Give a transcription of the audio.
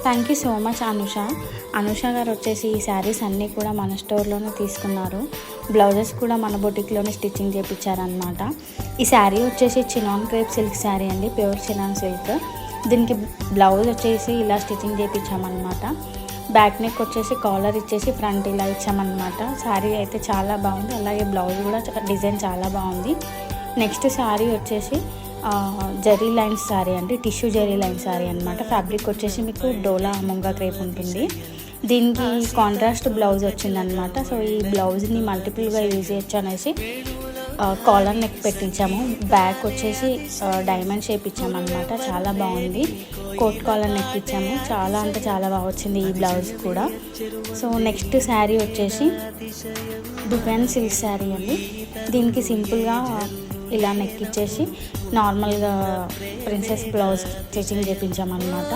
Thank you so much Anusha గారు వచ్చేసి ఈ శారీస్ అన్నీ కూడా మన స్టోర్లోనే తీసుకున్నారు. బ్లౌజెస్ కూడా మన బొటిక్లోనే స్టిచ్చింగ్ చేయించారనమాట. ఈ శారీ వచ్చేసి చినాన్ క్రేప్ సిల్క్ శారీ అండి, ప్యూర్ చినాన్ సిల్క్. దీనికి బ్లౌజ్ వచ్చేసి ఇలా స్టిచ్చింగ్ చేయించామన్నమాట. బ్యాక్ నెక్ వచ్చేసి కాలర్ ఇచ్చేసి ఫ్రంట్ ఇలా ఇచ్చామన్నమాట. శారీ అయితే చాలా బాగుంది, అలాగే బ్లౌజ్ కూడా డిజైన్ చాలా బాగుంది. నెక్స్ట్ శారీ వచ్చేసి జరీ లైన్స్ శారీ అండి, టిష్యూ జరీ లైన్ శారీ అనమాట. ఫ్యాబ్రిక్ వచ్చేసి మీకు డోలా ముంగా క్రేప్ ఉంటుంది. దీనికి కాంట్రాస్ట్ బ్లౌజ్ వచ్చిందనమాట. సో ఈ బ్లౌజ్ని మల్టిపుల్గా యూజ్ చేయొచ్చు అనేసి కాలర్ నెక్ పెట్టించాము. బ్యాక్ వచ్చేసి డైమండ్ షేప్ ఇచ్చామన్నమాట, చాలా బాగుంది. కోట్ కాలర్ నెక్ ఇచ్చాము, చాలా అంటే చాలా బాగా వచ్చింది ఈ బ్లౌజ్ కూడా. సో నెక్స్ట్ శారీ వచ్చేసి దుకాన్ సిల్క్ శారీ అండి. దీనికి సింపుల్గా ఇలా నెక్ ఇచ్చేసి నార్మల్గా ప్రిన్సెస్ బ్లౌజ్ స్టిచ్చింగ్ చేయించామన్నమాట.